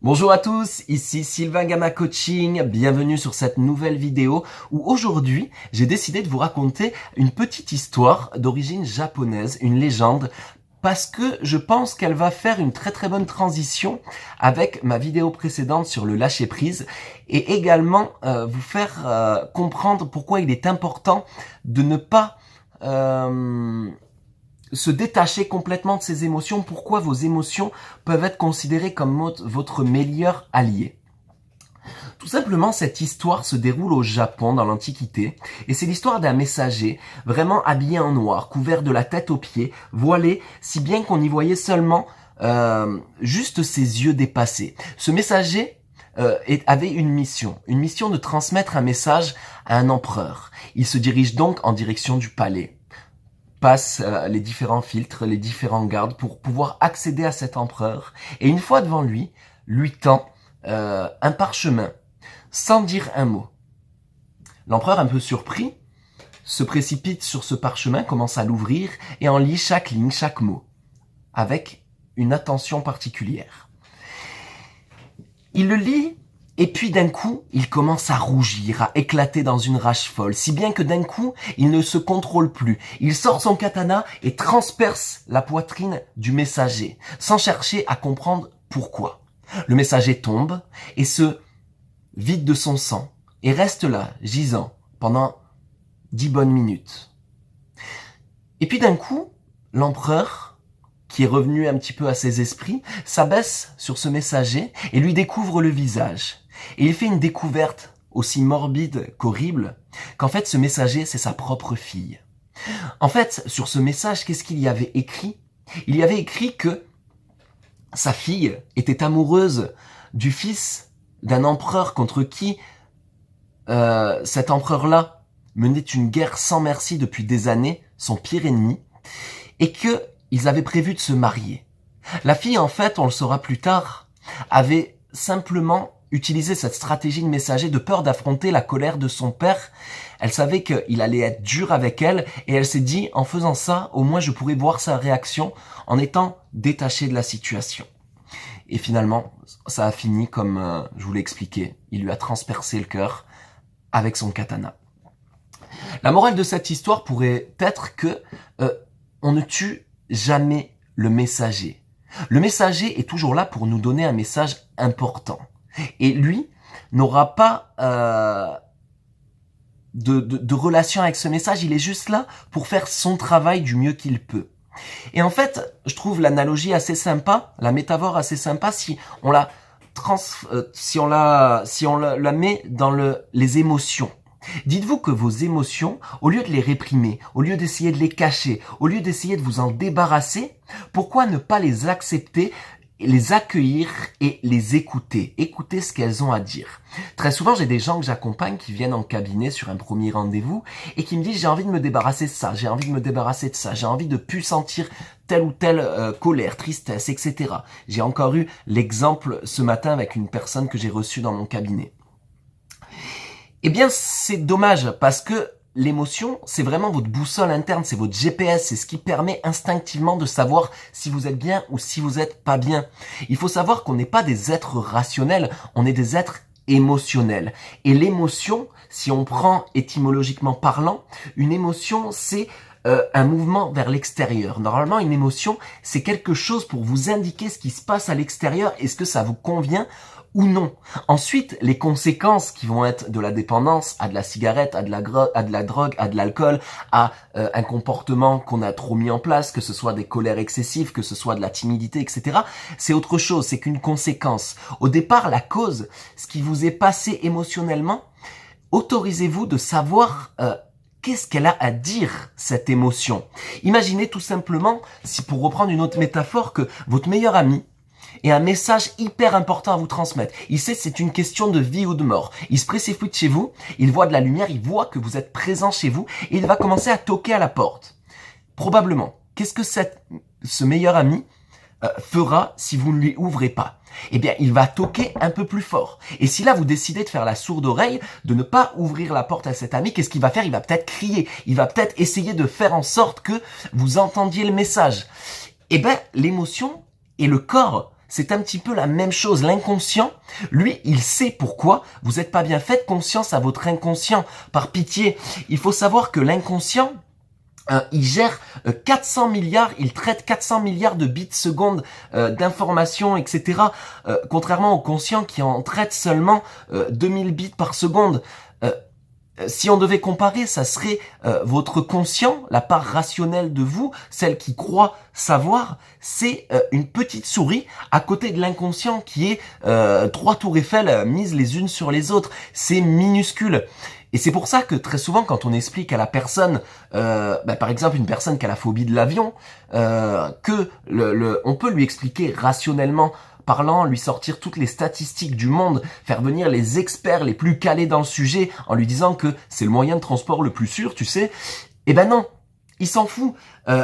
Bonjour à tous, ici Sylvain Gamma Coaching, bienvenue sur cette nouvelle vidéo où aujourd'hui j'ai décidé de vous raconter une petite histoire d'origine japonaise, une légende, parce que je pense qu'elle va faire une très bonne transition avec ma vidéo précédente sur le lâcher prise et également vous faire comprendre pourquoi il est important de ne pas se détacher complètement de ses émotions, pourquoi vos émotions peuvent être considérées comme votre meilleur allié. Tout simplement, cette histoire se déroule au Japon dans l'Antiquité, et c'est l'histoire d'un messager, vraiment habillé en noir, couvert de la tête aux pieds, voilé, si bien qu'on y voyait seulement juste ses yeux dépassés. Ce messager avait une mission de transmettre un message à un empereur. Il se dirige donc en direction du palais, passe les différents filtres, les différents gardes pour pouvoir accéder à cet empereur. Et une fois devant lui, lui tend un parchemin, sans dire un mot. L'empereur, un peu surpris, se précipite sur ce parchemin, commence à l'ouvrir et en lit chaque ligne, chaque mot, avec une attention particulière. Il le lit. Et puis d'un coup, il commence à rougir, à éclater dans une rage folle, si bien que d'un coup, il ne se contrôle plus. Il sort son katana et transperce la poitrine du messager, sans chercher à comprendre pourquoi. Le messager tombe et se vide de son sang, et reste là, gisant, pendant 10 bonnes minutes. Et puis d'un coup, l'empereur, qui est revenu un petit peu à ses esprits, s'abaisse sur ce messager et lui découvre le visage. Et il fait une découverte aussi morbide qu'horrible, qu'en fait ce messager, c'est sa propre fille. En fait, sur ce message, qu'est-ce qu'il y avait écrit? Il y avait écrit que sa fille était amoureuse du fils d'un empereur contre qui cet empereur-là menait une guerre sans merci depuis des années, son pire ennemi, et que ils avaient prévu de se marier. La fille, en fait, on le saura plus tard, avait simplement utilisé cette stratégie de messager de peur d'affronter la colère de son père. Elle savait qu'il allait être dur avec elle et elle s'est dit, en faisant ça, au moins je pourrais voir sa réaction en étant détachée de la situation. Et finalement, ça a fini comme je vous l'ai expliqué. Il lui a transpercé le cœur avec son katana. La morale de cette histoire pourrait être que on ne tue jamais le messager. Le messager est toujours là pour nous donner un message important. Et lui n'aura pas de relation avec ce message, il est juste là pour faire son travail du mieux qu'il peut. Et en fait, je trouve l'analogie assez sympa, la métaphore assez sympa si on la met dans les émotions. Dites-vous que vos émotions, au lieu de les réprimer, au lieu d'essayer de les cacher, au lieu d'essayer de vous en débarrasser, pourquoi ne pas les accepter, les accueillir et les écouter? Écouter ce qu'elles ont à dire. Très souvent, j'ai des gens que j'accompagne qui viennent en cabinet sur un premier rendez-vous et qui me disent j'ai envie de me débarrasser de ça, j'ai envie de me débarrasser de ça, j'ai envie de plus sentir telle ou telle colère, tristesse, etc. J'ai encore eu l'exemple ce matin avec une personne que j'ai reçue dans mon cabinet. Eh bien, c'est dommage parce que l'émotion, c'est vraiment votre boussole interne, c'est votre GPS, c'est ce qui permet instinctivement de savoir si vous êtes bien ou si vous êtes pas bien. Il faut savoir qu'on n'est pas des êtres rationnels, on est des êtres émotionnels. Et l'émotion, si on prend étymologiquement parlant, une émotion, c'est un mouvement vers l'extérieur. Normalement, une émotion, c'est quelque chose pour vous indiquer ce qui se passe à l'extérieur. Est-ce que ça vous convient ou non? Ensuite, les conséquences qui vont être de la dépendance à de la cigarette, à de la drogue, à de l'alcool, à un comportement qu'on a trop mis en place, que ce soit des colères excessives, que ce soit de la timidité, etc. C'est autre chose, c'est qu'une conséquence. Au départ, la cause, ce qui vous est passé émotionnellement, autorisez-vous de savoir qu'est-ce qu'elle a à dire, cette émotion. Imaginez tout simplement, si pour reprendre une autre métaphore, que votre meilleur ami et un message hyper important à vous transmettre. Il sait que c'est une question de vie ou de mort. Il se précipite chez vous, il voit de la lumière, il voit que vous êtes présent chez vous et il va commencer à toquer à la porte. Probablement. Qu'est-ce que ce meilleur ami fera si vous ne lui ouvrez pas? Eh bien, il va toquer un peu plus fort. Et si là, vous décidez de faire la sourde oreille, de ne pas ouvrir la porte à cet ami, qu'est-ce qu'il va faire? Il va peut-être crier. Il va peut-être essayer de faire en sorte que vous entendiez le message. Eh bien, l'émotion et le corps, c'est un petit peu la même chose. L'inconscient, lui, il sait pourquoi vous n'êtes pas bien. Faites conscience à votre inconscient. Par pitié, il faut savoir que l'inconscient, il gère 400 milliards, il traite 400 milliards de bits secondes d'informations, etc. Contrairement au conscient qui en traite seulement 2000 bits par seconde. Si on devait comparer, ça serait votre conscient, la part rationnelle de vous, celle qui croit savoir, c'est une petite souris à côté de l'inconscient qui est 3 tours Eiffel mises les unes sur les autres. C'est minuscule. Et c'est pour ça que très souvent, quand on explique à la personne, par exemple une personne qui a la phobie de l'avion, que on peut lui expliquer rationnellement parlant, lui sortir toutes les statistiques du monde, faire venir les experts les plus calés dans le sujet en lui disant que c'est le moyen de transport le plus sûr, tu sais. Eh ben non, il s'en fout.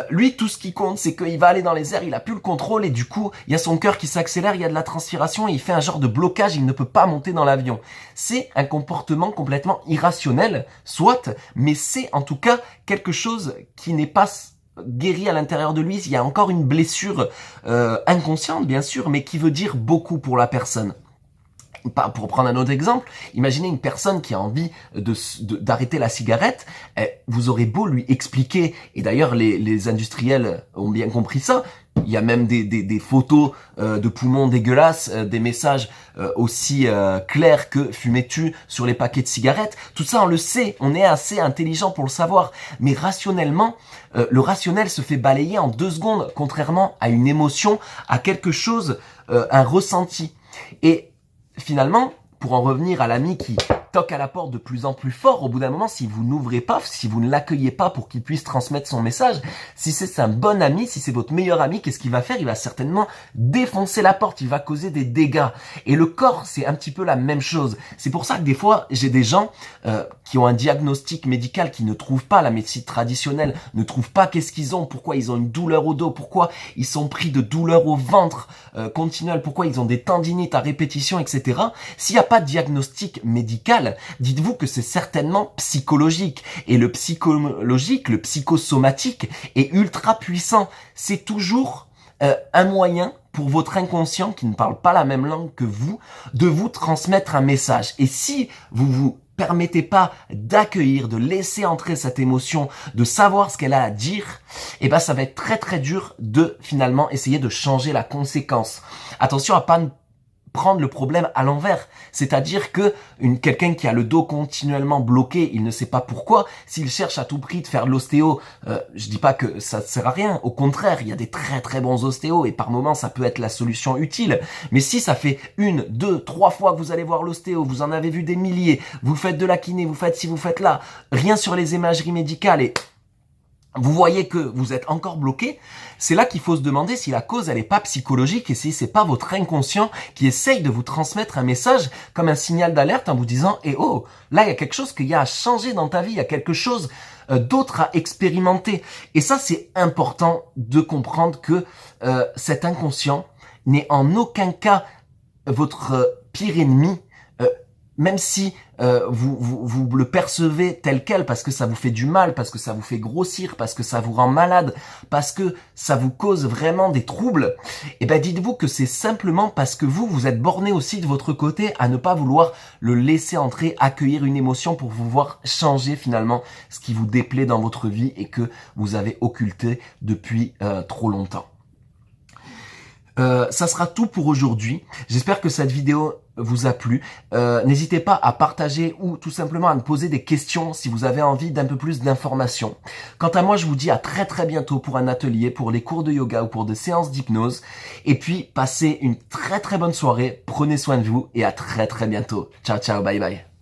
Lui, tout ce qui compte, c'est qu'il va aller dans les airs, il a plus le contrôle et du coup, il y a son cœur qui s'accélère, il y a de la transpiration et il fait un genre de blocage, il ne peut pas monter dans l'avion. C'est un comportement complètement irrationnel, soit, mais c'est en tout cas quelque chose qui n'est pas guéri à l'intérieur de lui. Il y a encore une blessure inconsciente, bien sûr, mais qui veut dire beaucoup pour la personne. Pour prendre un autre exemple, imaginez une personne qui a envie d'arrêter la cigarette, vous aurez beau lui expliquer, et d'ailleurs les industriels ont bien compris ça, il y a même des photos de poumons dégueulasses, des messages aussi clairs que fumais-tu sur les paquets de cigarettes. Tout ça on le sait, on est assez intelligent pour le savoir, mais rationnellement, le rationnel se fait balayer en 2 secondes, contrairement à une émotion, à quelque chose, un ressenti. Et finalement, pour en revenir à l'ami qui toque à la porte de plus en plus fort, au bout d'un moment, si vous n'ouvrez pas, si vous ne l'accueillez pas pour qu'il puisse transmettre son message, si c'est un bon ami, si c'est votre meilleur ami, qu'est-ce qu'il va faire? Il va certainement défoncer la porte, il va causer des dégâts. Et le corps, c'est un petit peu la même chose. C'est pour ça que des fois, j'ai des gens qui ont un diagnostic médical, qui ne trouvent pas la médecine traditionnelle, ne trouvent pas qu'est-ce qu'ils ont, pourquoi ils ont une douleur au dos, pourquoi ils sont pris de douleurs au ventre continuelles, pourquoi ils ont des tendinites à répétition, etc. S'il n'y a pas de diagnostic médical, dites-vous que c'est certainement psychologique. Et le psychologique, le psychosomatique est ultra puissant. C'est toujours un moyen pour votre inconscient qui ne parle pas la même langue que vous, de vous transmettre un message. Et si vous permettez pas d'accueillir, de laisser entrer cette émotion, de savoir ce qu'elle a à dire, eh ben ça va être très très dur de finalement essayer de changer la conséquence. Attention à pas prendre le problème à l'envers, c'est-à-dire que quelqu'un qui a le dos continuellement bloqué, il ne sait pas pourquoi, s'il cherche à tout prix de faire de l'ostéo, je dis pas que ça sert à rien, au contraire, il y a des très très bons ostéos et par moments ça peut être la solution utile, mais si ça fait 1, 2, 3 fois que vous allez voir l'ostéo, vous en avez vu des milliers, vous faites de la kiné, vous faites ci, vous faites là, rien sur les imageries médicales et vous voyez que vous êtes encore bloqué, c'est là qu'il faut se demander si la cause elle est pas psychologique et si c'est pas votre inconscient qui essaye de vous transmettre un message comme un signal d'alerte en vous disant « Eh oh, là il y a quelque chose qu'il y a à changer dans ta vie, il y a quelque chose d'autre à expérimenter ». Et ça c'est important de comprendre que cet inconscient n'est en aucun cas votre pire ennemi, même si vous le percevez tel quel parce que ça vous fait du mal, parce que ça vous fait grossir, parce que ça vous rend malade, parce que ça vous cause vraiment des troubles, et ben dites-vous que c'est simplement parce que vous êtes borné aussi de votre côté à ne pas vouloir le laisser entrer, accueillir une émotion pour vous voir changer finalement ce qui vous déplaît dans votre vie et que vous avez occulté depuis trop longtemps. Ça sera tout pour aujourd'hui. J'espère que cette vidéo vous a plu. N'hésitez pas à partager ou tout simplement à me poser des questions si vous avez envie d'un peu plus d'informations. Quant à moi, je vous dis à très très bientôt pour un atelier, pour les cours de yoga ou pour des séances d'hypnose. Et puis, passez une très très bonne soirée. Prenez soin de vous et à très très bientôt. Ciao ciao, bye bye.